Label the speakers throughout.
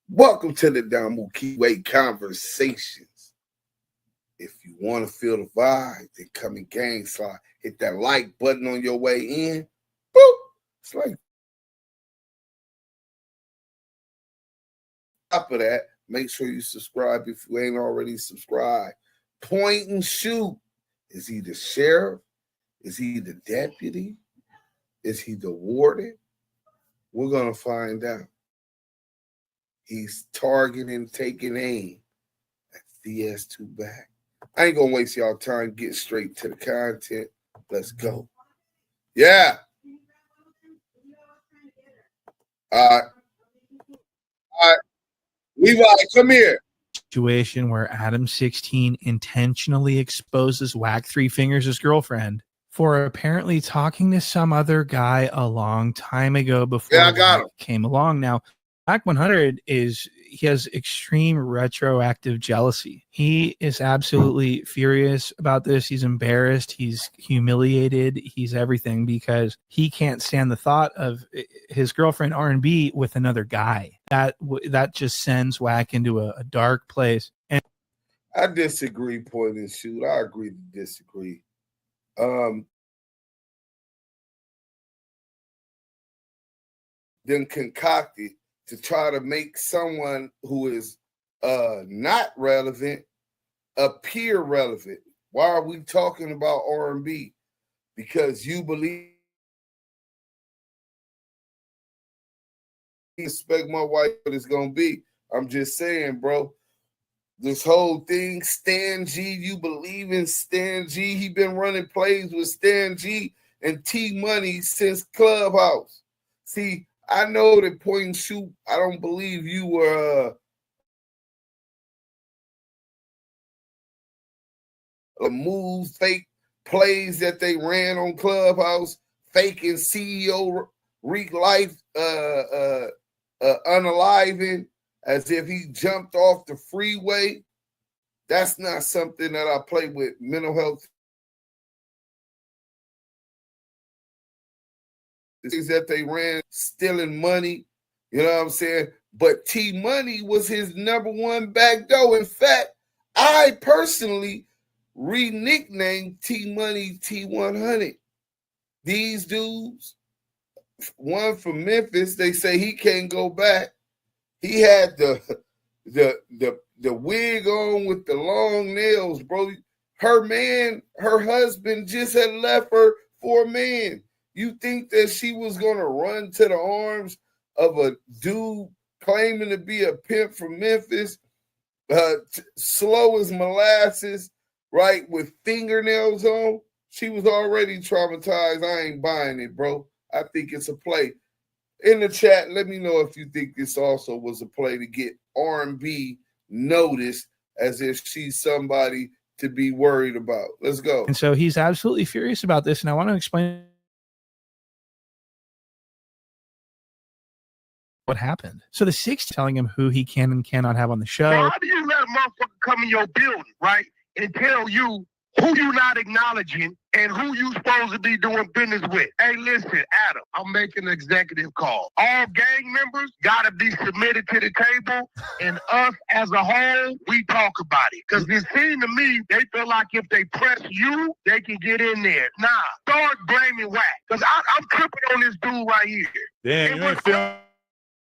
Speaker 1: Welcome to the Damu Kiwe Conversations. If you want to feel the vibe, then come and gang slide. Hit that like button on your way in. Boop. It's like top of that, make sure you subscribe if you ain't already subscribed. Point and shoot. Is he the sheriff? Is he the deputy? Is he the warden? We're going to find out. He's targeting, taking aim at DS2 back. I ain't going to waste y'all time. Get straight to the content. Let's go. Yeah. All right. Levi, come here.
Speaker 2: Situation where Adam16 intentionally exposes Wack3 Fingers' girlfriend for apparently talking to some other guy a long time ago before Wack came along. Now, Wack100 he has extreme retroactive jealousy. He is absolutely furious about this. He's embarrassed. He's humiliated. He's everything because he can't stand the thought of his girlfriend R&B with another guy. That just sends Wack into a dark place. And
Speaker 1: I disagree, point and shoot. I agree to disagree. Then concocted to try to make someone who is not relevant appear relevant. Why are we talking about R&B? Because you believe expect my wife what it's gonna be. I'm just saying, bro. This whole thing, Stan G, you believe in Stan G. He been running plays with Stan G and T Money since Clubhouse. See, I know that point and shoot, I don't believe you were move fake plays that they ran on Clubhouse, faking CEO Reek Life unaliving as if he jumped off the freeway. That's not something that I play with. Mental health things that they ran, stealing money, you know what I'm saying? But T Money was his number one back door. In fact, I personally re-nicknamed T Money T100. These dudes, one from Memphis, they say he can't go back. He had the wig on with the long nails, bro. Her husband just had left her for a man. You think that she was going to run to the arms of a dude claiming to be a pimp from Memphis, slow as molasses, right, with fingernails on? She was already traumatized. I ain't buying it, bro. I think it's a play. In the chat, let me know if you think this also was a play to get R&B noticed as if she's somebody to be worried about. Let's go.
Speaker 2: And so he's absolutely furious about this, and I want to explain what happened. So the 6 telling him who he can and cannot have on the show.
Speaker 3: How do you let a motherfucker come in your building, right, and tell you who you not acknowledging and who you supposed to be doing business with? Hey, listen, Adam, I'm making an executive call. All gang members got to be submitted to the table, and us as a whole, we talk about it. Because it seems to me, they feel like if they press you, they can get in there. Nah, start blaming Wack. Because I'm tripping on this dude right here.
Speaker 4: Damn, you ain't feeling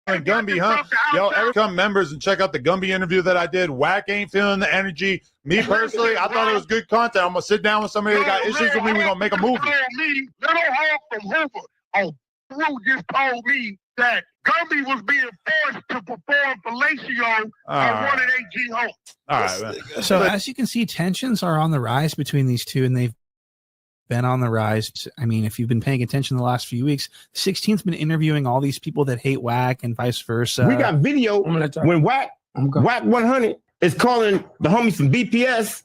Speaker 4: Gumby, huh? Yo, every come members and check out the Gumby interview that I did. Wack ain't feeling the energy. Me personally, I thought it was good content. I'm gonna sit down with somebody that got issues with me. We're gonna make a movie.
Speaker 3: Little Hawk from Hoover, Drew just told me that Gumby was being forced to perform fellatio at one of their G homes.
Speaker 4: All right, man.
Speaker 2: So as you can see, tensions are on the rise between these two, and they've been on the rise. I mean, if you've been paying attention the last few weeks, 16th's been interviewing all these people that hate Wack and vice versa.
Speaker 5: We got video when Wack100 is calling the homies from BPS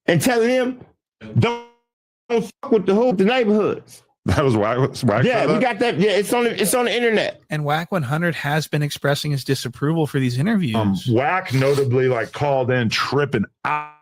Speaker 5: and telling him, don't fuck with the neighborhoods.
Speaker 4: That was Wack.
Speaker 5: Yeah, we got that. Yeah, it's on the internet.
Speaker 2: And Wack100 has been expressing his disapproval for these interviews.
Speaker 4: Wack notably called in tripping out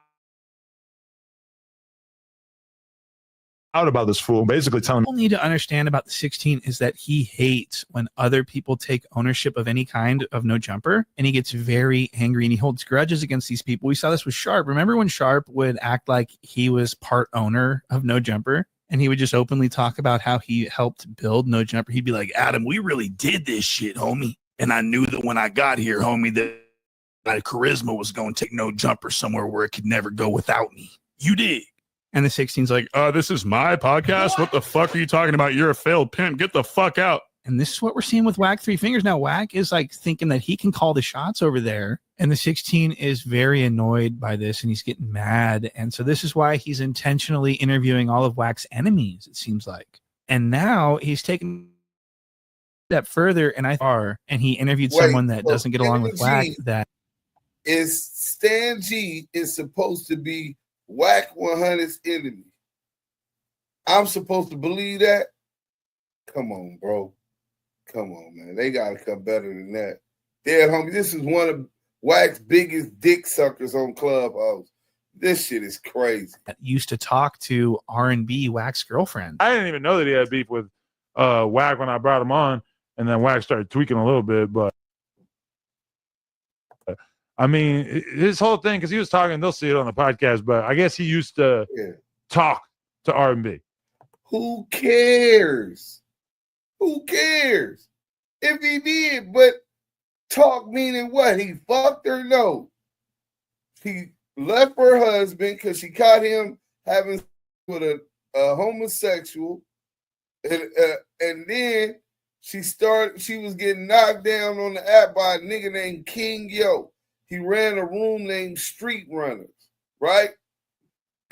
Speaker 4: out about this fool, basically telling
Speaker 2: What people need to understand about the 16 is that he hates when other people take ownership of any kind of No Jumper, and he gets very angry and he holds grudges against these people. We saw this with Sharp. Remember when Sharp would act like he was part owner of No Jumper, and he would just openly talk about how he helped build No Jumper? He'd be like, Adam, we really did this shit, homie. And I knew that when I got here, homie, that my charisma was going to take No Jumper somewhere where it could never go without me. You dig? And the 16's like, this is my podcast? What the fuck are you talking about? You're a failed pimp. Get the fuck out. And this is what we're seeing with Wack 3 Fingers. Now, Wack is like thinking that he can call the shots over there. And the 16 is very annoyed by this and he's getting mad. And so this is why he's intentionally interviewing all of Wack's enemies, it seems like. And now he's taking a step further and he interviewed someone that doesn't get along with Wack. That
Speaker 1: is Stan G is supposed to be Wack100's enemy. I'm supposed to believe that? Come on, bro. Come on, man. They got to come better than that. Damn, homie, this is one of Wack's biggest dick suckers on Clubhouse. This shit is crazy.
Speaker 2: Used to talk to R&B Wack's girlfriend.
Speaker 4: I didn't even know that he had beef with Wack when I brought him on, and then Wack started tweaking a little bit, but I mean, his whole thing, because he was talking, they'll see it on the podcast, but I guess he used to talk to R&B.
Speaker 1: Who cares? Who cares? If he did, but talk meaning what? He fucked her? No. He left her husband because she caught him having with a homosexual. And then she was getting knocked down on the app by a nigga named King Yo. He ran a room named Street Runners, right?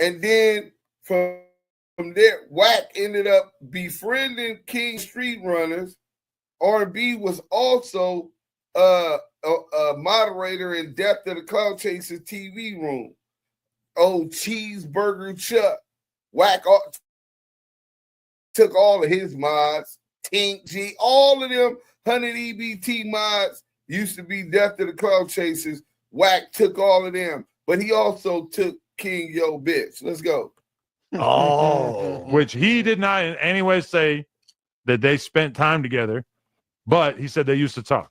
Speaker 1: And then from there, Wack ended up befriending King Street Runners. R&B was also a moderator in Depth of the Cloud Chasers TV room. Oh, Cheeseburger Chuck. Wack took all of his mods. Tink G, all of them 100 EBT mods used to be Death of the Cloud Chasers. Wack took all of them, but he also took King Yo bitch. Let's go.
Speaker 4: Oh, which he did not in any way say that they spent time together, but he said they used to talk.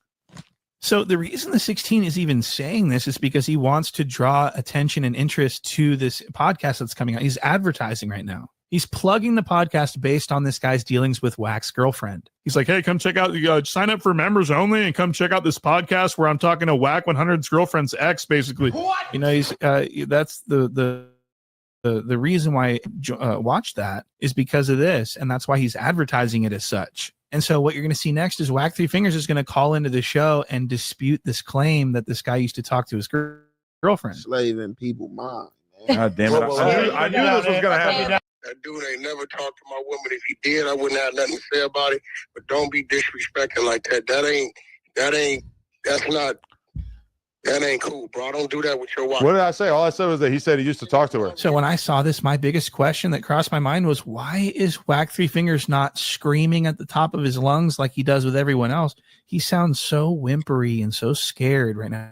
Speaker 2: So the reason the 16 is even saying this is because he wants to draw attention and interest to this podcast that's coming out. He's advertising right now. He's plugging the podcast based on this guy's dealings with Wack's girlfriend. He's like, hey, come check out, sign up for members only and come check out this podcast where I'm talking to Wack100's girlfriend's ex, basically. What? You know, he's that's the reason why I watched that is because of this. And that's why he's advertising it as such. And so what you're going to see next is Wack 3 Fingers is going to call into the show and dispute this claim that this guy used to talk to his girlfriend.
Speaker 6: Slaving people mind,
Speaker 4: man. God damn it. I knew this was going to happen.
Speaker 3: That dude ain't never talked to my woman. If he did, I wouldn't have nothing to say about it. But don't be disrespecting like that. That ain't cool, bro. Don't do that with your wife.
Speaker 4: What did I say? All I said was that he said he used to talk to her.
Speaker 2: So when I saw this, my biggest question that crossed my mind was, why is Wack 3 Fingers not screaming at the top of his lungs like he does with everyone else? He sounds so whimpery and so scared right now.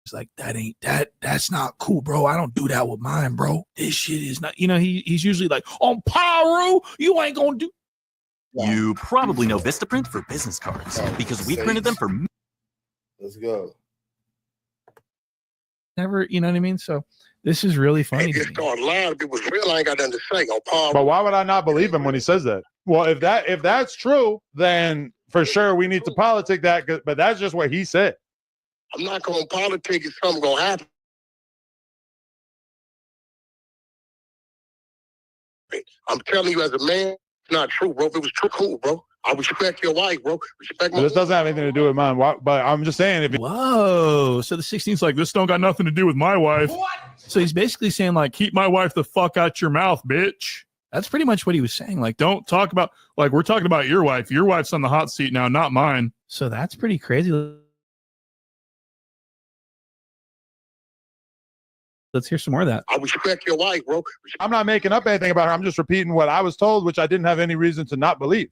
Speaker 2: It's like, that's not cool, bro. I don't do that with mine, bro. This shit is not, he's usually like, on Pyro, you ain't gonna do.
Speaker 7: You probably know Vistaprint for business cards because we printed them for.
Speaker 1: Let's go.
Speaker 2: Never, you know what I mean? So this is really funny.
Speaker 3: Hey, start lying. If it was real, I ain't got nothing to say. On Pyro.
Speaker 4: But why would I not believe him when he says that? Well, if that's true, then for sure we need to politic that. But that's just what he said.
Speaker 3: I'm not going to politic if something going to happen. I'm telling you as a man, it's not true, bro. If it was true, cool, bro. I respect your wife, bro. Respect my.
Speaker 4: This doesn't have anything to do with mine. But I'm just saying.
Speaker 2: Whoa. So the 16's like, this don't got nothing to do with my wife. What? So he's basically saying, like, keep my wife the fuck out your mouth, bitch. That's pretty much what he was saying. Like, don't talk about, like, we're talking about your wife. Your wife's on the hot seat now, not mine. So that's pretty crazy. Let's hear some more of that.
Speaker 3: I respect your wife, bro.
Speaker 4: I'm not making up anything about her. I'm just repeating what I was told, which I didn't have any reason to not believe.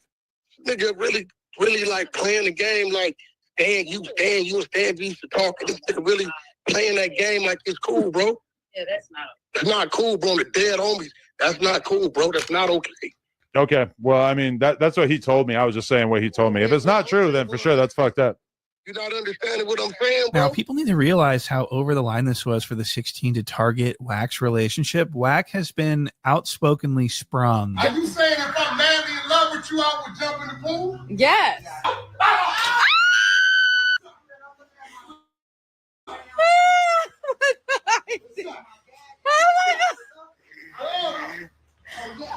Speaker 3: Nigga really like playing the game like Stan used to talk. This nigga really playing that game like it's cool, bro.
Speaker 6: Yeah, that's not.
Speaker 3: That's not cool, bro. The dead homies. That's not cool, bro. That's not okay.
Speaker 4: Okay. Well, I mean, that's what he told me. I was just saying what he told me. If it's not true, then for sure that's fucked up.
Speaker 3: You're not understanding what I'm saying, bro?
Speaker 2: Now, people need to realize how over the line this was for the 16 to target Wack's relationship. Wack has been outspokenly sprung.
Speaker 3: Are you saying if I'm madly in love with you, I would jump in the pool?
Speaker 6: Yes.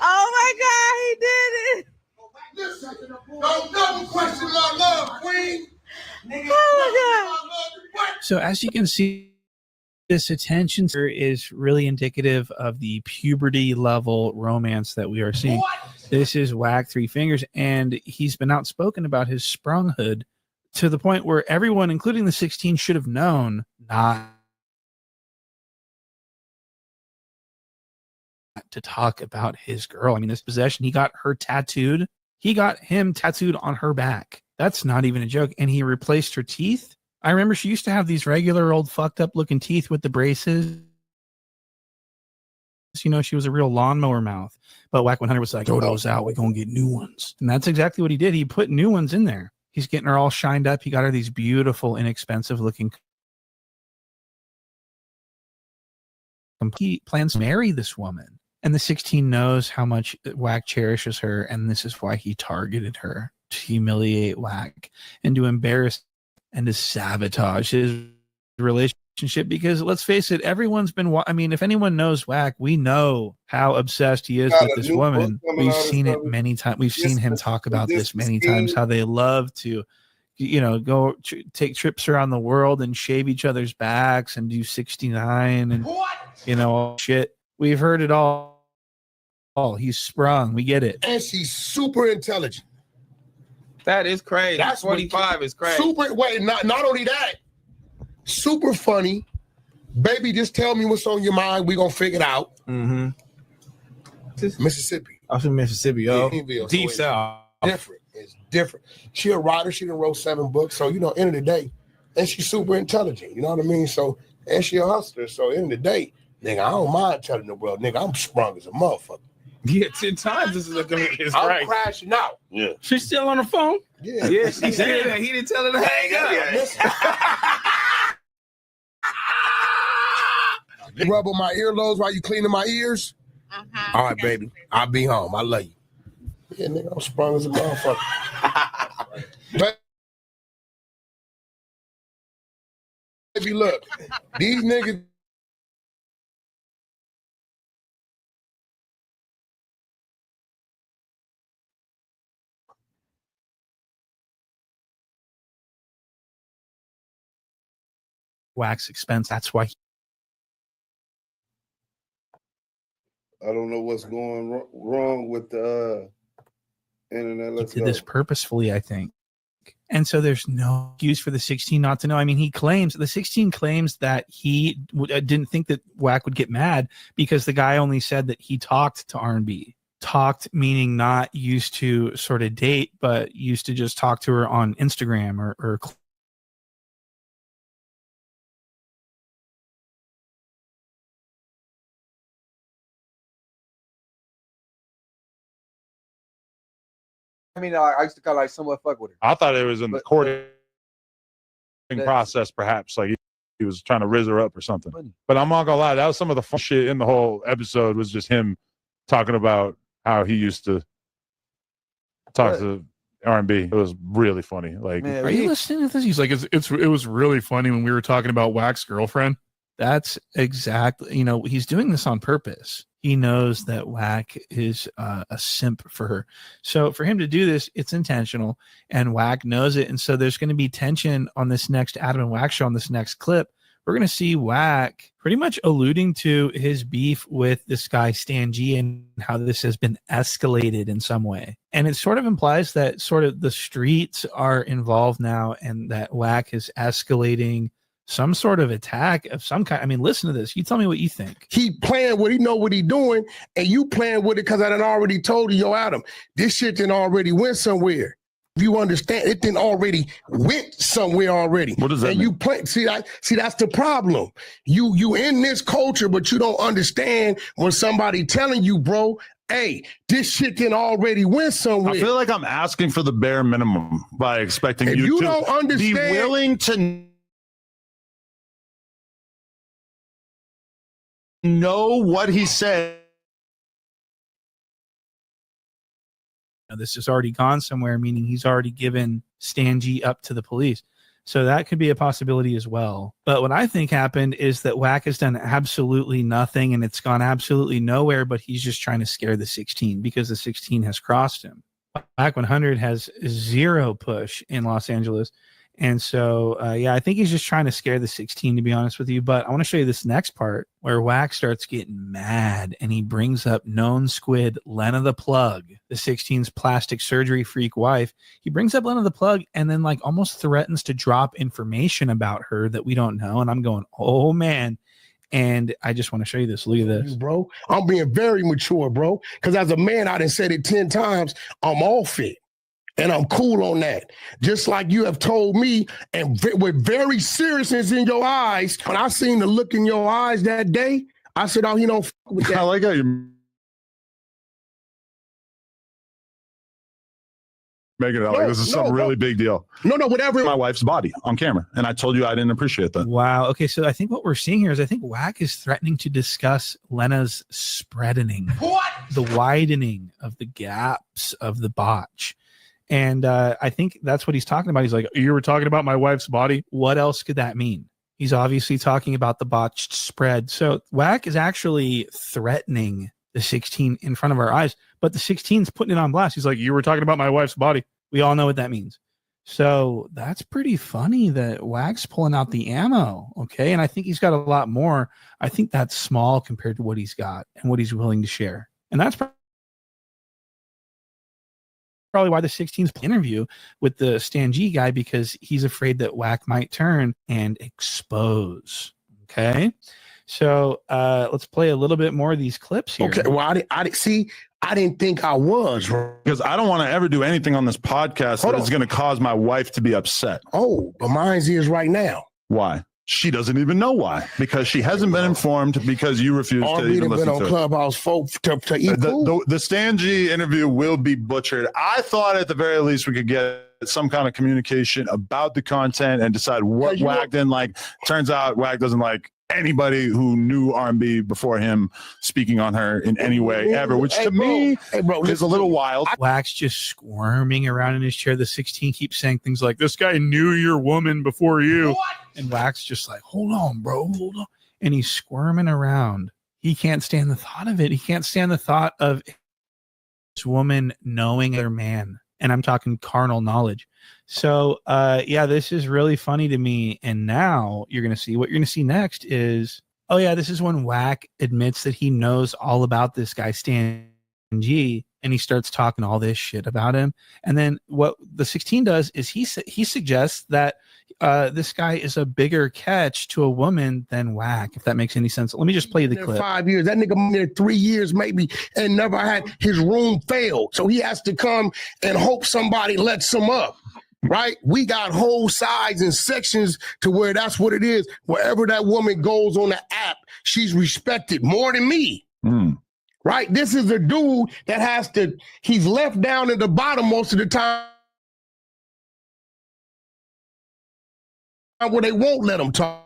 Speaker 6: Oh my God, he did it.
Speaker 3: Listen, don't double question my love, queen.
Speaker 6: Oh my God.
Speaker 2: So as you can see, this attention is really indicative of the puberty level romance that we are seeing. This is Wack Three Fingers, and he's been outspoken about his sprunghood to the point where everyone, including the 16, should have known not to talk about his girl. I mean, this possession, he got her tattooed. He got him tattooed on her back. That's not even a joke. And he replaced her teeth. I remember she used to have these regular old fucked up looking teeth with the braces. You know, she was a real lawnmower mouth. But Wack100 was like, throw those out. We're going to get new ones. And that's exactly what he did. He put new ones in there. He's getting her all shined up. He got her these beautiful, inexpensive looking. He plans to marry this woman. And the 16 knows how much Wack cherishes her. And this is why he targeted her, to humiliate Wack and to embarrass and to sabotage his relationship. Because let's face it, everyone's been, I mean, if anyone knows Wack, we know how obsessed he is with this woman. We've seen it many times. We've seen him talk about this many times, how they love to, you know, go take trips around the world and shave each other's backs and do 69 and, you know, shit. We've heard it all. He's sprung. We get it.
Speaker 3: And she's super intelligent.
Speaker 5: That is crazy.
Speaker 3: That's
Speaker 5: 25 is crazy.
Speaker 3: Super. Wait, not only that, super funny. Baby, just tell me what's on your mind. We're going to figure it out.
Speaker 5: Mm-hmm.
Speaker 3: Mississippi.
Speaker 5: I'm from Mississippi, yo. Deep
Speaker 3: so
Speaker 5: South.
Speaker 3: Different. It's different. She a writer. She done wrote 7 books. So, you know, end of the day, and she's super intelligent. You know what I mean? So, and she a hustler. So, end of the day, nigga, I don't mind telling the world, nigga, I'm sprung as a motherfucker.
Speaker 5: Yeah, 10 times this is it's
Speaker 3: I'm
Speaker 5: right.
Speaker 3: crashing out.
Speaker 1: Yeah.
Speaker 5: She's still on the phone?
Speaker 3: Yeah.
Speaker 5: Yeah, she said that. He didn't tell her to hang up.
Speaker 3: You rub on my earlobes while you cleaning my ears? All right, baby. I'll be home. I love you. Yeah, nigga, I'm sprung as a motherfucker. Baby, look, these niggas.
Speaker 2: Wack's expense. That's why
Speaker 1: I don't know what's going wrong with the internet.
Speaker 2: he did this purposefully, I think. And so there's no excuse for the 16 not to know. I mean, the 16 claims that he didn't think that Wack would get mad because the guy only said that he talked to R&B. Talked meaning not used to sort of date, but used to just talk to her on Instagram or
Speaker 8: I mean, I used to kind of like somewhat fuck with her.
Speaker 4: I thought it was in the courting process, perhaps. Like he was trying to rizz her up or something. But I'm not gonna lie, that was some of the fun shit in the whole episode was just him talking about how he used to talk to R&B. It was really funny. Like,
Speaker 2: man, are you listening to this? He's like, it was really funny when we were talking about Wack's girlfriend. That's exactly, you know, he's doing this on purpose. He knows that Wack is a simp for her. So for him to do this, it's intentional, and Wack knows it. And so there's going to be tension on this next Adam and Wack show, on this next clip. We're going to see Wack pretty much alluding to his beef with this guy, Stan G, and how this has been escalated in some way. And it sort of implies that sort of the streets are involved now and that Wack is escalating some sort of attack of some kind. I mean, listen to this. You tell me what you think.
Speaker 3: He playing with, he know what he doing, and you playing with it because I done already told you, yo, Adam, this shit done already went somewhere.
Speaker 9: You understand? It didn't already went somewhere already.
Speaker 4: What does that mean?
Speaker 9: You play. See, that's the problem. You in this culture, but you don't understand when somebody telling you, bro, hey, this shit can already went somewhere.
Speaker 4: I feel like I'm asking for the bare minimum by expecting you to
Speaker 9: don't understand,
Speaker 4: be willing to know what he said.
Speaker 2: This has already gone somewhere, meaning he's already given Stan G up to the police. So that could be a possibility as well. But what I think happened is that Wack has done absolutely nothing and it's gone absolutely nowhere, but he's just trying to scare the 16 because the 16 has crossed him. Wack100 has zero push in Los Angeles. And so, yeah, I think he's just trying to scare the 16, to be honest with you. But I want to show you this next part where Wack starts getting mad and he brings up known squid Lena the Plug, the 16's plastic surgery freak wife. He brings up Lena the Plug and then like almost threatens to drop information about her that we don't know. And I'm going, oh, man. And I just want to show you this. Look at this.
Speaker 9: Bro, I'm being very mature, bro. Because as a man, I done said it 10 times. I'm off it. And I'm cool on that. Just like you have told me, and with very seriousness in your eyes, when I seen the look in your eyes that day, I said, oh, he don't fuck with that.
Speaker 4: I like how you make it out like this is some really big deal.
Speaker 9: No, whatever.
Speaker 4: My wife's body on camera. And I told you I didn't appreciate that.
Speaker 2: Wow. Okay, so I think what we're seeing here is I think Wack is threatening to discuss Lena's spreading. What? The widening of the gaps of the botch. And I think that's what he's talking about. He's like, you were talking about my wife's body. What else could that mean? He's obviously talking about the botched spread. So Wack is actually threatening the 16 in front of our eyes, but the 16's putting it on blast. He's like, you were talking about my wife's body. We all know what that means. So that's pretty funny that Wack's pulling out the ammo. Okay. And I think he's got a lot more. I think that's small compared to what he's got and what he's willing to share. And that's probably why the 16's interview with the Stan G guy, because he's afraid that Wack might turn and expose. Okay. So let's play a little bit more of these clips here.
Speaker 9: Okay. Well, I didn't think I was.
Speaker 4: Because I don't want to ever do anything on this podcast that is going to cause my wife to be upset.
Speaker 9: Oh, but mine's is right now.
Speaker 4: Why? She doesn't even know why, because she hasn't been informed because you refuse to even listen
Speaker 9: on
Speaker 4: to
Speaker 9: Clubhouse folk to eat food.
Speaker 4: The Stan G interview will be butchered. I thought at the very least we could get some kind of communication about the content and decide what Wack didn't like. Turns out Wack doesn't like anybody who knew R&B before him speaking on her in any way ever, which to me is a little wild.
Speaker 2: Wack's just squirming around in his chair. The 16 keeps saying things like, this guy knew your woman before you. What? And Wack's just like, hold on, bro, hold on. And he's squirming around. He can't stand the thought of it. He can't stand the thought of this woman knowing her man. And I'm talking carnal knowledge. So, yeah, this is really funny to me. And now you're going to see what you're going to see next is, oh, yeah, this is when Wack admits that he knows all about this guy, Stan G, and he starts talking all this shit about him. And then what the 16 does is he suggests that this guy is a bigger catch to a woman than Wack, if that makes any sense. Let me just play the clip.
Speaker 9: 5 years. That nigga there 3 years maybe and never had his room failed. So he has to come and hope somebody lets him up. Right? We got whole sides and sections to where that's what it is. Wherever that woman goes on the app, she's respected more than me. Right? This is a dude that he's left down at the bottom most of the time where they won't let him talk.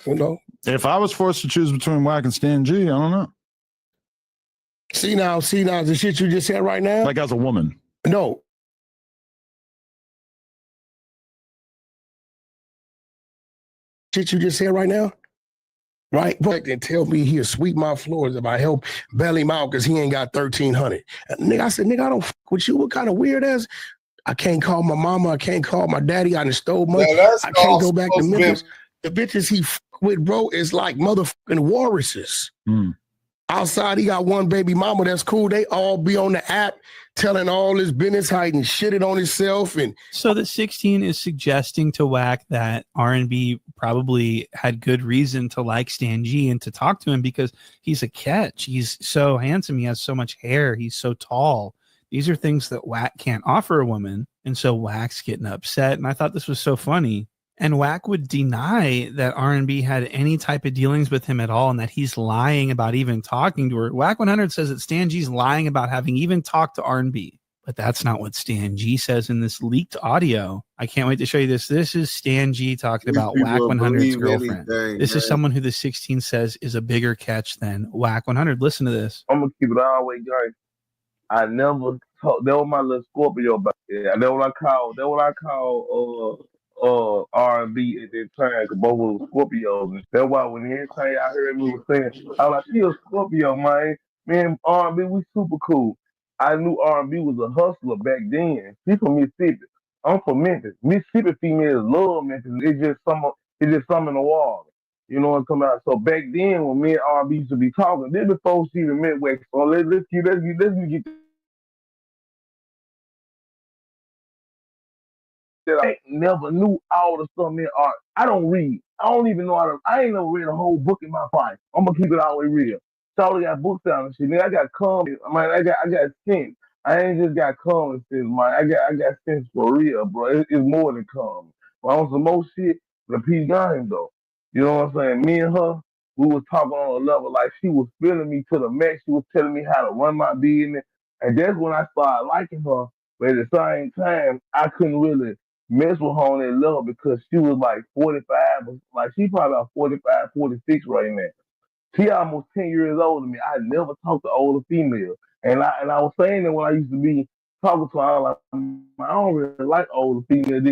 Speaker 9: You know,
Speaker 4: if I was forced to choose between Wack and Stan G, I don't know.
Speaker 9: See now, the shit you just said right now.
Speaker 4: Like as a woman.
Speaker 9: No. Shit you just said right now. Right? And tell me he'll sweep my floors if I help bail him out because he ain't got 1,300. Nigga, I said, nigga, I don't fuck with you. What kind of weird ass? I can't call my mama. I can't call my daddy. I done stole money. I can't go back to Memphis. The bitches he fuck with, bro, is like motherfucking walruses. Outside, he got one baby mama that's cool. They all be on the app telling all his business, hiding shitted on himself. And
Speaker 2: so the 16 is suggesting to Wack that R&B probably had good reason to like Stan G and to talk to him because he's a catch. He's so handsome. He has so much hair. He's so tall. These are things that Wack can't offer a woman. And so Wack's getting upset. And I thought this was so funny. And Wack would deny that R&B had any type of dealings with him at all and that he's lying about even talking to her. Wack100 says that Stan G's lying about having even talked to R&B. But that's not what Stan G says in this leaked audio. I can't wait to show you this. This is Stan G talking about Wack100's girlfriend. This is someone who the 16 says is a bigger catch than Wack100. Listen to this.
Speaker 10: I'm going to keep it all the way going. I never talked. That was my little Scorpio back there. That what I call R&B at that time, because both were Scorpios. And that's why when every time I heard me was saying, I was like, she a Scorpio, man. Man, R&B, we super cool. I knew R&B was a hustler back then. She from Mississippi. I'm from Memphis. Mississippi females love Memphis. It's just something in the wall. You know what I'm talking about? So back then, when me and R&B used to be talking, this before she even met Wax. So let's get that I never knew all the stuff in art. I don't read. I don't even know I ain't never read a whole book in my life. I'm gonna keep it all the way real. So I got books out and shit. Man, I got comments. I got sense. I ain't just got comments, man. I got sense for real, bro. It's more than comments. But on some more shit, the P game though. You know what I'm saying? Me and her, we was talking on a level like she was feeling me to the max. She was telling me how to run my business, and that's when I started liking her. But at the same time, I couldn't really mess with her on that level because she was like 45, like she probably about 45, 46 right now. She almost 10 years older than me. I never talked to older females. And I was saying that when I used to be talking to her, I was like, I don't really like older females.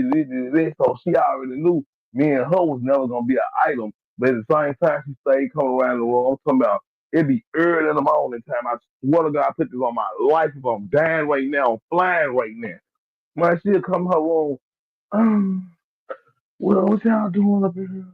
Speaker 10: So she already knew me and her was never going to be an item. But at the same time, she stayed coming around the room. I'm talking about it'd be early in the morning time. I swear to God, I put this on my life. If I'm dying right now, I'm flying right now. Man, she'll come in her room. What y'all doing up here?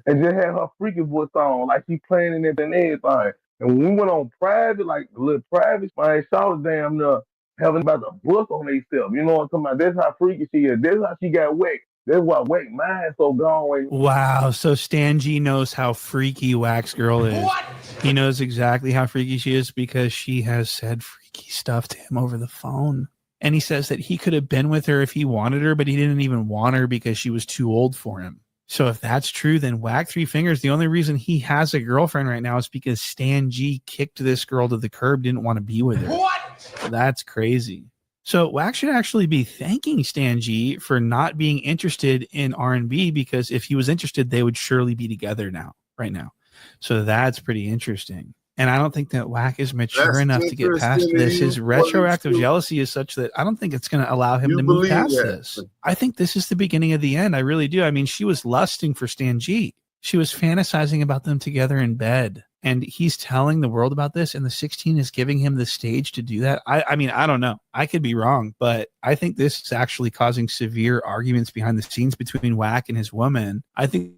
Speaker 10: And just had her freaking voice on, like she playing it and everything. And when we went on private, like a little private, man, she was damn near having about the book on herself. You know what I'm talking about? That's how freaky she is. That's how she got wet. That's why Wack mine so gone.
Speaker 2: Wow. So Stan G knows how freaky Wack's girl is. What? He knows exactly how freaky she is because she has said freaky stuff to him over the phone. And he says that he could have been with her if he wanted her, but he didn't even want her because she was too old for him. So if that's true, then Wack Three Fingers, the only reason he has a girlfriend right now is because Stan G kicked this girl to the curb, didn't want to be with her. What? That's crazy. So Wack should actually be thanking Stan G for not being interested in R&B, because if he was interested, they would surely be together right now. So that's pretty interesting. And I don't think that Wack is mature enough to get past this. His retroactive jealousy is such that I don't think it's going to allow him to move past this. I think this is the beginning of the end. I really do. I mean, she was lusting for Stan G. She was fantasizing about them together in bed. And he's telling the world about this, and the 16 is giving him the stage to do that. I mean, I don't know. I could be wrong, but I think this is actually causing severe arguments behind the scenes between Wack and his woman. I think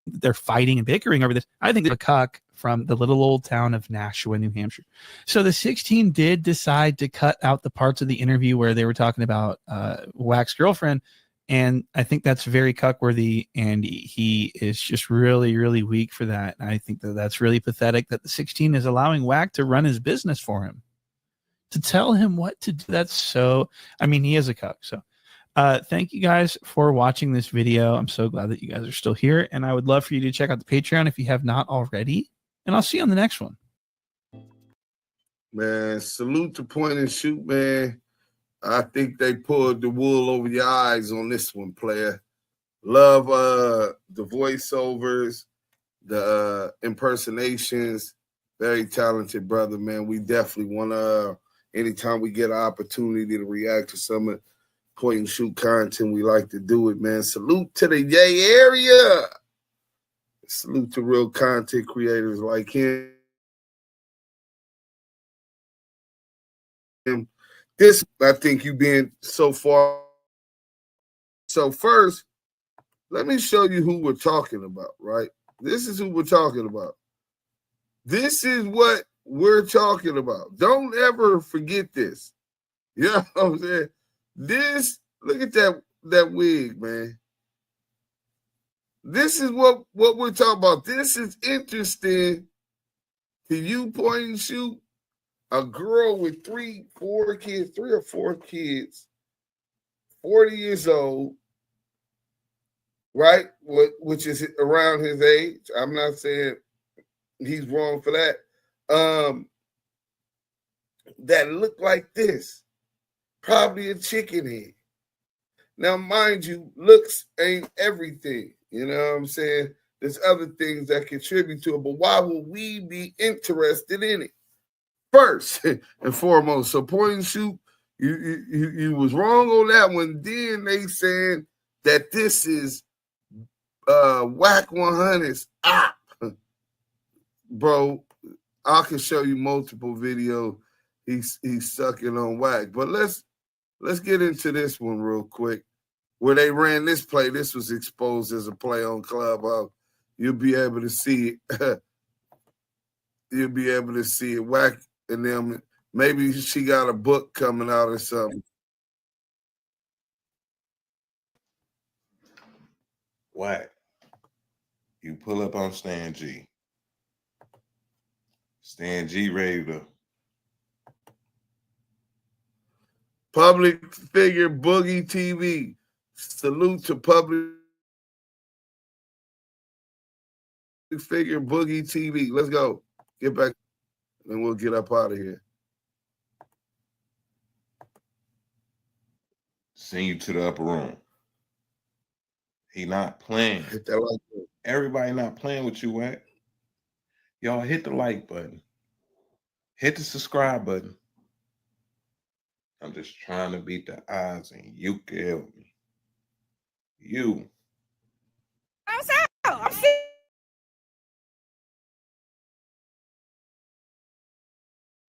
Speaker 2: they're fighting and bickering over this. I think they're a cuck from the little old town of Nashua, New Hampshire. So the 16 did decide to cut out the parts of the interview where they were talking about Wack's girlfriend. And I think that's very cuck-worthy, and he is just really, really weak for that. And I think that that's really pathetic that the 16 is allowing Wack to run his business for him, to tell him what to do. That's so, I mean, he is a cuck. So thank you guys for watching this video. I'm so glad that you guys are still here, and I would love for you to check out the Patreon if you have not already, and I'll see you on the next one.
Speaker 1: Man, salute to Point and Shoot, man. I think they pulled the wool over your eyes on this one, player. Love the voiceovers, the impersonations. Very talented brother, man. We definitely want to, anytime we get an opportunity to react to some of Point and Shoot content, we like to do it, man. Salute to the Yay area. Salute to real content creators like him. This, I think you being so far. So first, let me show you who we're talking about, right? This is who we're talking about. This is what we're talking about. Don't ever forget this. You know what I'm saying? This, look at that wig, man. This is what we're talking about. This is interesting to you, point and shoot. A girl with three or four kids, 40 years old, right? Which is around his age. I'm not saying he's wrong for that. That look like this. Probably a chicken head. Now, mind you, looks ain't everything. You know what I'm saying? There's other things that contribute to it, but why would we be interested in it? First and foremost, so point and shoot, you was wrong on that one. Then they saying that this is Wack100's op. Bro, I can show you multiple videos. He's sucking on Wack. But let's get into this one real quick. Where they ran this play, this was exposed as a play on Clubhouse. You'll be able to see it. You'll be able to see it. Wack and them. Maybe she got a book coming out or something.
Speaker 11: Wack, you pull up on Stan G. Stan G ready to.
Speaker 1: Public figure Boogie TV. Salute to public figure Boogie TV. Let's go. Get back and we'll get up out of here.
Speaker 11: Send you to the upper room. He not playing.
Speaker 1: Hit that like button.
Speaker 11: Everybody not playing with you, Wack. Y'all hit the like button. Hit the subscribe button. I'm just trying to beat the odds and you can help me. You.
Speaker 6: I'm sorry.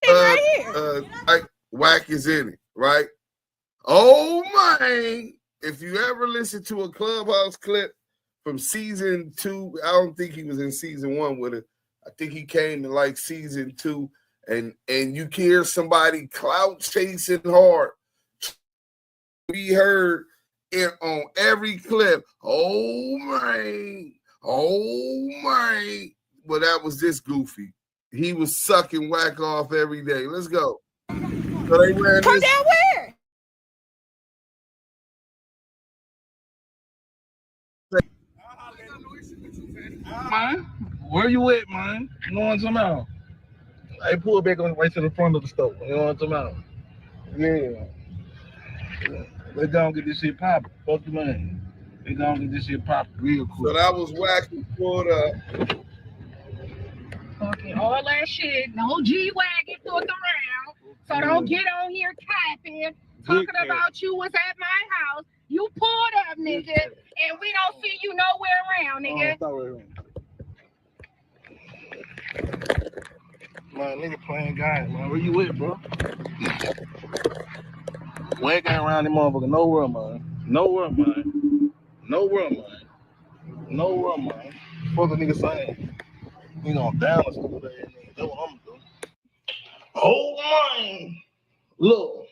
Speaker 6: Right here.
Speaker 1: Wack is in it, right? Oh my! If you ever listen to a Clubhouse clip from season 2, I don't think he was in season 1 with it. I think he came to like season 2, and you hear somebody clout chasing hard. We heard it on every clip. Oh my! Well, that was this goofy. He was sucking Wack off every day. Let's go. So they ran
Speaker 6: Come
Speaker 1: this.
Speaker 6: down where?
Speaker 10: Man, where you at, man? You know what I'm talking about? I pull back on right to the front of the store. You know what I'm talking about? Yeah. Let's go and get this shit popping. Fuck the man. Let's go and get this shit popping real quick.
Speaker 1: So that was Wack who pulled up.
Speaker 12: Fucking all that shit. No G-Wagon fuck around. So don't get on here capping, talking about you was at my house. You pulled up, nigga, and we don't see you nowhere around, nigga.
Speaker 10: Man, nigga playing guys, man. Where you at, bro? Wack ain't around the motherfucker nowhere, man. Nowhere, man. Nowhere, man. Nowhere, man. Fuck the nigga saying. You gonna down us over there, nigga. That's what I'm doing. Oh, man. Look,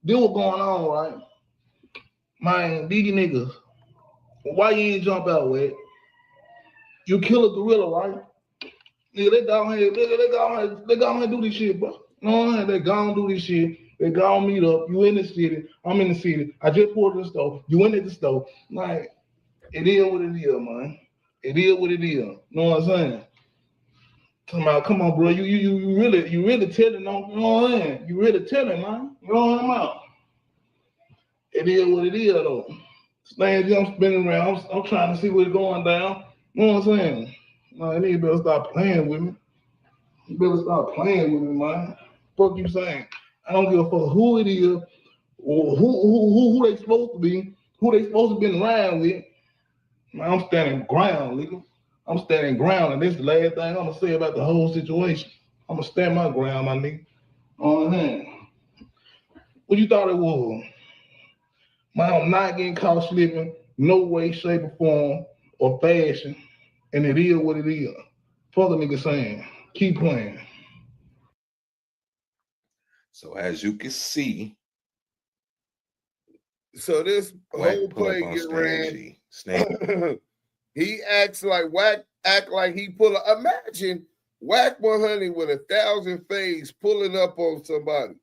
Speaker 10: this what's going on, right? Man, these niggas, why you ain't jump out, Wack? You kill a gorilla, right? Nigga, they down here, they go on here do this shit, bro. No, they gonna do this shit. They gonna meet up. You in the city, I'm in the city. I just pulled the store. You in at the store. Like, it is what it is, man. It is what it is. Know what I'm saying? Talking about, come on, bro. You really telling on, you know what I'm saying? You really telling, man. You know what I'm about? It is what it is, though. Things I'm spinning around. I'm trying to see what's going down. You know what I'm saying? Man, nigga better stop playing with me. You better stop playing with me, man. Fuck you saying? I don't give a fuck who it is, or who they supposed to be, who they supposed to be around with. Man, I'm standing ground, nigga. I'm standing ground, and this is the last thing I'm gonna say about the whole situation. I'm gonna stand my ground, my nigga. On hand. What you thought it was? Man, I'm not getting caught slipping, no way, shape, or form, or fashion, and it is what it is. Fuck a nigga saying.
Speaker 9: Keep playing.
Speaker 11: So as you can see,
Speaker 1: so this whole play get ran. He acts like Wack, act like he pull up. Imagine Wack100 with 1,000 fades pulling up on somebody.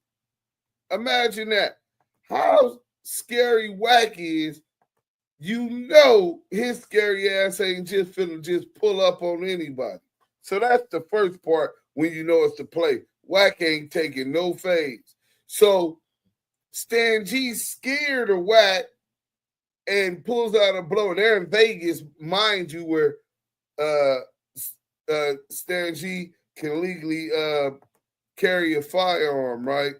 Speaker 1: Imagine that. How scary Wack is. You know his scary ass ain't just finna just pull up on anybody. So that's the first part when you know it's the play. Wack ain't taking no fades. So Stan G's scared of Wack and pulls out a blow. They're in Vegas, mind you, where Stan G can legally carry a firearm, right?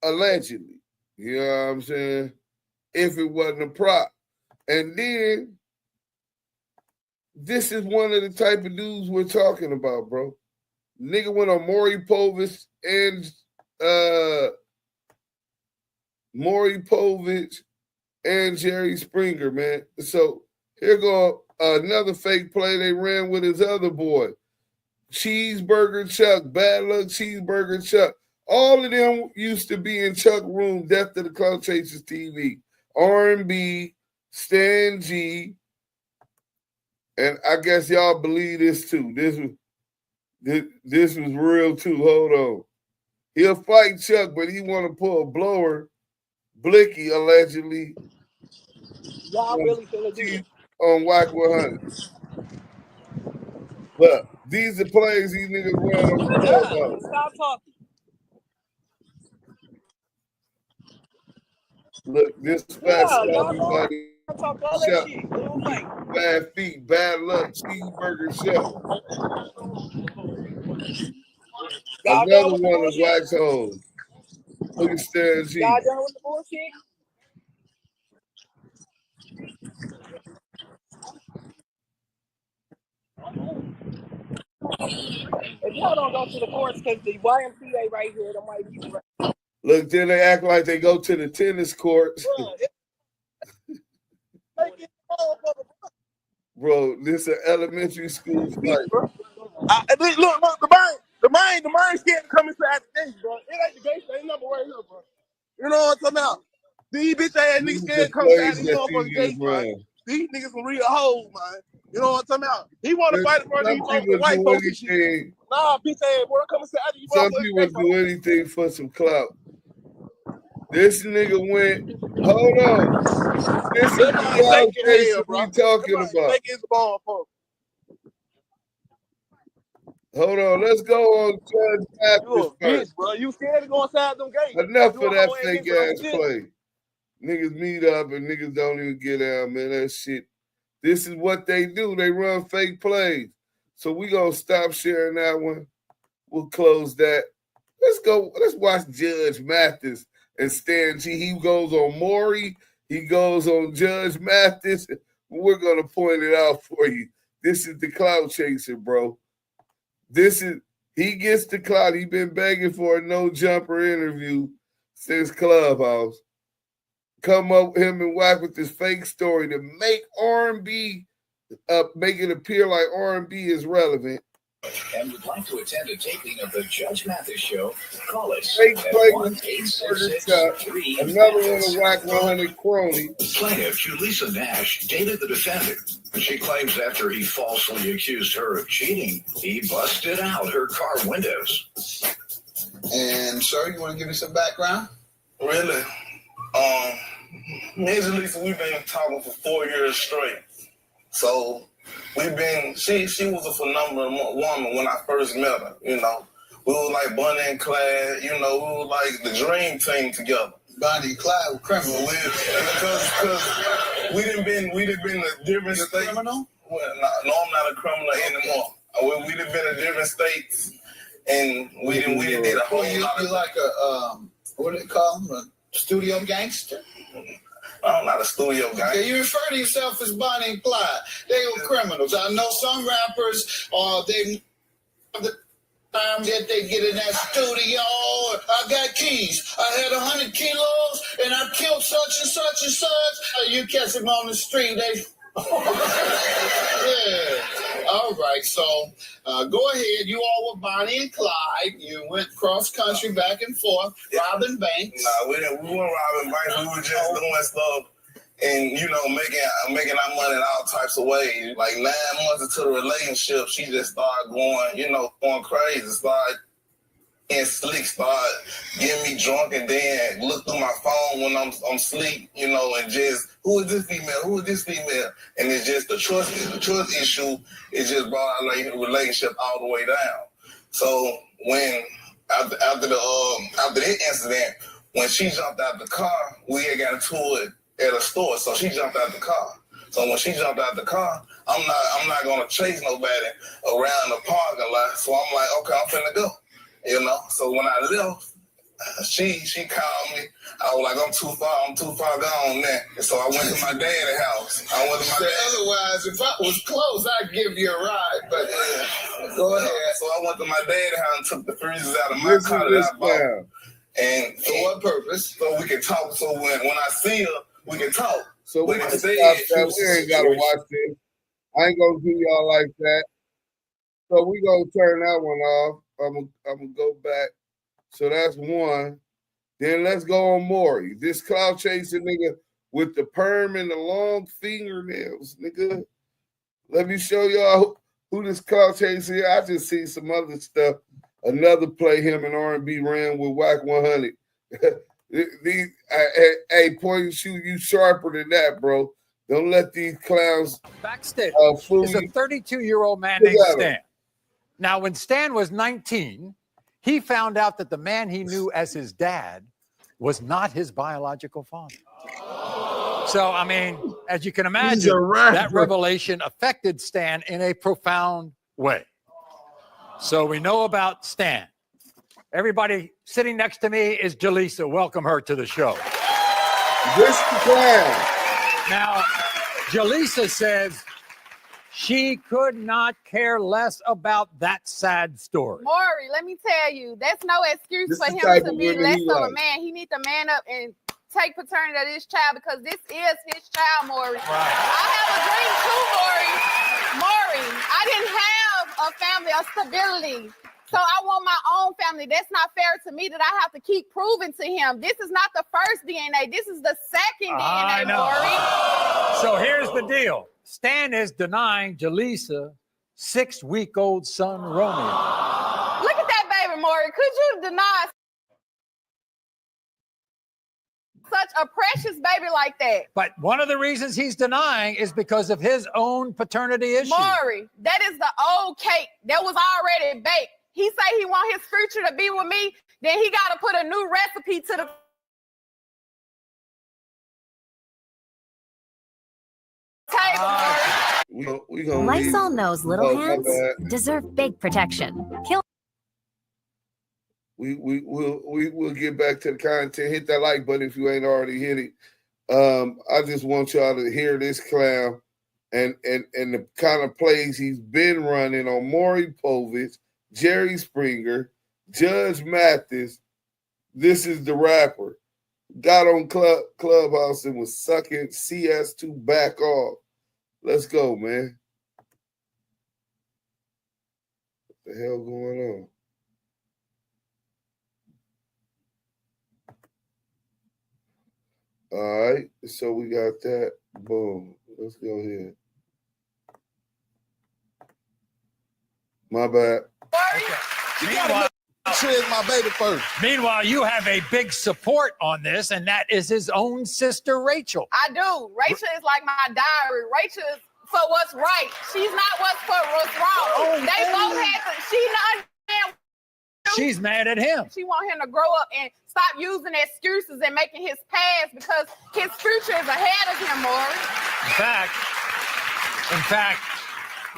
Speaker 1: Allegedly. You know what I'm saying? If it wasn't a prop. And then this is one of the type of dudes we're talking about, bro. Nigga went on Maury Povich and Jerry Springer, man. So here go another fake play they ran with his other boy. Cheeseburger Chuck, Bad Luck Cheeseburger Chuck. All of them used to be in Chuck Room, Death to the Clout Chasers TV. R&B, Stan G, and I guess y'all believe this too. This was real too. Hold on. He'll fight Chuck, but he want to pull a blower, Blicky, allegedly.
Speaker 13: Y'all really finna do it.
Speaker 1: On Wack100. But these are plays these niggas run on Clubhouse.
Speaker 13: Stop talking.
Speaker 1: Look, this fat everybody. Chuck, bad feet, bad luck, cheeseburger Chuck. Another one of Wax Hole. Look at Stan G.
Speaker 13: Y'all done with the bullshit? If y'all don't go to the courts, because the YMCA right here, the might be right.
Speaker 1: Look, then they act like they go to the tennis courts. Bro, this is an elementary school fight.
Speaker 10: Look, the mind scared to come inside the gate, bro. It ain't the gate, ain't nothing right here, bro. You know what I'm talking about? These bitch ass niggas scared to come inside these motherfucking gates, man. These niggas some real hoes, man. You know what I'm talking about? He want to fight for these motherfucking white folks and shit. Nah, bitch ass boy, come inside these motherfucking
Speaker 1: Some people do anything for some clout. This nigga went, hold on. This is the clout case we talking about. Hold on, let's go on Judge Baptist first.
Speaker 10: Bro, you scared to go inside them gates.
Speaker 1: Enough of that fake ass play. Niggas meet up and niggas don't even get down, man. That shit. This is what they do. They run fake plays. So we gonna stop sharing that one. We'll close that. Let's go. Let's watch Judge Mathis and Stan G. He goes on Maury. He goes on Judge Mathis. We're gonna point it out for you. This is the clout chaser, bro. He gets the clout. He been begging for a No Jumper interview since Clubhouse. Come up with him and Wack with this fake story to make R&B make it appear like R&B is relevant.
Speaker 14: And would like to attend a taping of the Judge Mathis show, call us
Speaker 1: fake
Speaker 14: at
Speaker 1: play
Speaker 14: 1-866-3.
Speaker 1: Another one of Wack100 crony.
Speaker 14: Plaintiff Julissa Nash dated the defendant. She claims after he falsely accused her of cheating, he busted out her car windows.
Speaker 15: And sir, you want to give me some background?
Speaker 10: Really? Me and Julissa, we've been talking for 4 years straight. So we've been, she was a phenomenal woman when I first met her, you know. We were like Bonnie and Clyde, you know, we were like the dream team together.
Speaker 15: Bonnie and Clyde were criminal.
Speaker 10: Because we done been to different states. Criminal? Well, no, I'm not a criminal anymore. We done been to different states, and we done did a whole lot of...
Speaker 15: You like a, what do they call them, a studio gangster?
Speaker 10: I'm not a studio gangster.
Speaker 15: Okay, you refer to yourself as Bonnie and Clyde. They were criminals. I know some rappers, they have the time that they get in that studio. I got keys. I had 100 kilos, and I killed such and such and such. You catch them on the street, they Yeah. All right. So go ahead. You all were Bonnie and Clyde. You went cross country back and forth, robbing banks.
Speaker 16: Nah, we weren't robbing banks. We were just doing stuff and, you know, making our money in all types of ways. Like 9 months into the relationship, she just started going crazy. Started and slick, started getting me drunk, and then look through my phone when I'm asleep, you know, and just, who is this female? Who is this female? And it's just the trust issue. It just brought our relationship all the way down. So when after the incident, when she jumped out the car, we had got into it at a store. So she jumped out the car. So when she jumped out the car, I'm not gonna chase nobody around the parking lot. So I'm like, okay, I'm finna go. You know, so when I left, she called me. I was like, I'm too far gone now. And so I went to my dad's house.
Speaker 15: Otherwise, if I was close, I'd give you a ride. But go ahead.
Speaker 16: So I went to my dad's house and took the freezers out of my car that I bought. And for what purpose? So we can talk. So when I see her, we can talk.
Speaker 1: So we can stop that. We ain't gotta watch this. I ain't gonna do y'all like that. So we gonna turn that one off. I'm gonna go back. So that's one. Then let's go on Maury. This clout chasing nigga with the perm and the long fingernails, nigga. Let me show y'all who this clout chasing is. I just see some other stuff. Another play him and R&B ran with Wack100. Hey, point and shoot, you sharper than that, bro. Don't let these clowns
Speaker 17: backstage.
Speaker 1: Fool
Speaker 17: Is a
Speaker 1: you.
Speaker 17: 32-year-old man named Stan. Now, when Stan was 19, he found out that the man he knew as his dad was not his biological father. So, I mean, as you can imagine, that revelation affected Stan in a profound way. So we know about Stan. Everybody sitting next to me is Jaleesa. Welcome her to the show.
Speaker 1: This clown.
Speaker 17: Now, Jaleesa says she could not care less about that sad story.
Speaker 6: Maury, let me tell you, that's no excuse
Speaker 17: This
Speaker 6: for
Speaker 17: is
Speaker 6: him
Speaker 17: type
Speaker 6: to
Speaker 17: of
Speaker 6: be
Speaker 17: women
Speaker 6: less
Speaker 17: he
Speaker 6: of a
Speaker 17: likes.
Speaker 6: man. He needs to man up and take paternity of this child because this is his child, Maury. I have a dream too, Maury. Maury, I didn't have a family of stability. So I want my own family. That's not fair to me that I have to keep proving to him. This is not the first DNA. This is the second
Speaker 17: I
Speaker 6: DNA,
Speaker 17: know.
Speaker 6: Maury.
Speaker 17: So here's the deal. Stan is denying Jaleesa 6-week-old son, Romeo.
Speaker 6: Look at that baby, Maury. Could you deny such a precious baby like that?
Speaker 17: But one of the reasons he's denying is because of his own paternity issue.
Speaker 6: Maury, that is the old cake that was already baked. He say he want his future to be with me, then he got to put a new recipe to the table, Maury.
Speaker 1: We gonna
Speaker 18: Lysol
Speaker 1: leave.
Speaker 18: knows little
Speaker 1: Oh, my
Speaker 18: hands
Speaker 1: bad.
Speaker 18: deserve big protection. Kill.
Speaker 1: We'll get back to the content. Hit that like button if you ain't already hit it. I just want y'all to hear this clown and the kind of plays he's been running on Maury Povich, Jerry Springer, Judge Mathis. This is the rapper. Got on Clubhouse and was sucking CS2 back off. Let's go, man. What the hell going on? All right, so we got that. Boom. Let's go here. My bad.
Speaker 17: My baby first. Meanwhile, you have a big support on this, and that is his own sister, Rachel.
Speaker 6: I do. Rachel is like my diary. Rachel is for what's right. She's not what's wrong. They both had to. She not.
Speaker 17: She's mad at him.
Speaker 6: She want him to grow up and stop using excuses and making his past because his future is ahead of him, Maury.
Speaker 17: In fact,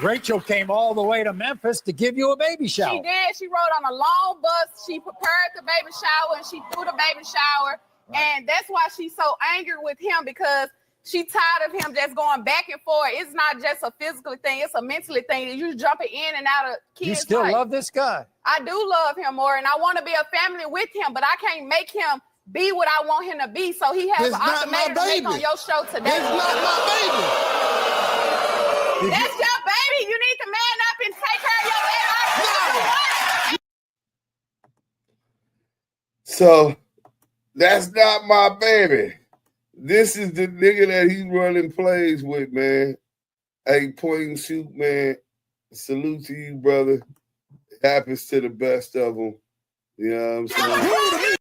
Speaker 17: Rachel came all the way to Memphis to give you a baby shower.
Speaker 6: She did. She rode on a long bus. She prepared the baby shower and she threw the baby shower. And that's why she's so angry with him because she tired of him just going back and forth. It's not just a physical thing. It's a mentally thing. You jumping in and out of kids'
Speaker 17: You still
Speaker 6: life.
Speaker 17: love this guy.
Speaker 6: I do love him more, and I want to be a family with him, but I can't make him be what I want him to be. So he has an ultimatum to make on your show today.
Speaker 9: It's not my baby.
Speaker 6: That's your baby. You need to man up and take care of your baby.
Speaker 1: So that's not my baby. This is the nigga that he's running plays with, man. Hey, point and shoot, man. Salute to you, brother. It happens to the best of them. You know what I'm saying?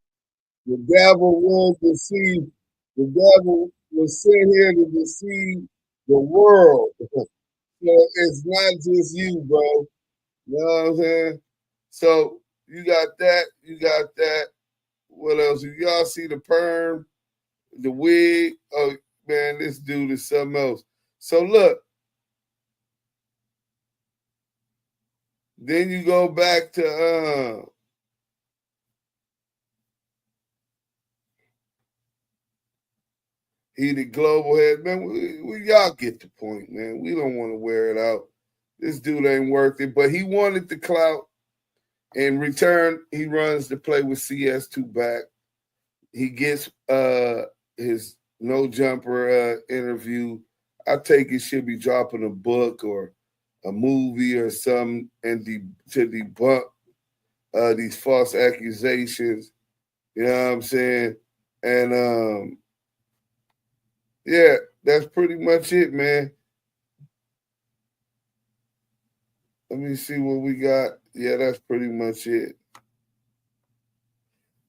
Speaker 1: The devil will deceive. The devil will sit here to deceive the world. So it's not just you, bro. You know what I'm saying? So you got that. You got that. What else? If y'all see the perm, the wig, oh, man, this dude is something else. So look. Then you go back to he the global head. Man, we y'all get the point, man. We don't want to wear it out. This dude ain't worth it, but he wanted the clout. In return, he runs the play with CS2 back. He gets his No Jumper interview. I take it should be dropping a book or a movie or something and to debunk these false accusations. You know what I'm saying? And yeah, that's pretty much it, man. Let me see what we got. Yeah, that's pretty much it.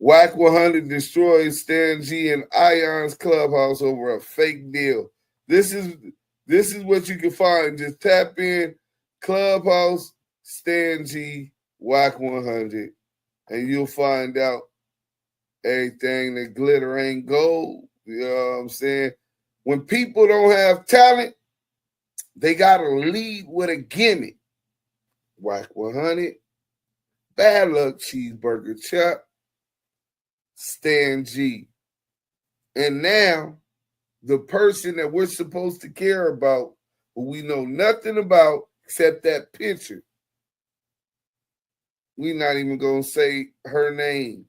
Speaker 1: Wack100 destroys Stan G and Ion's Clubhouse over a fake deal. This is what you can find. Just tap in Clubhouse, Stan G, Wack100, and you'll find out everything that glitter ain't gold. You know what I'm saying? When people don't have talent, they got to lead with a gimmick. Wack100, Bad Luck Cheeseburger Chuck, Stan G. And now, the person that we're supposed to care about, who we know nothing about except that picture, we're not even going to say her name.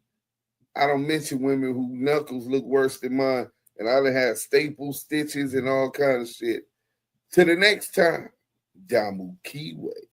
Speaker 1: I don't mention women whose knuckles look worse than mine, and I done had staple stitches and all kind of shit. Till the next time, Damu Kiwe.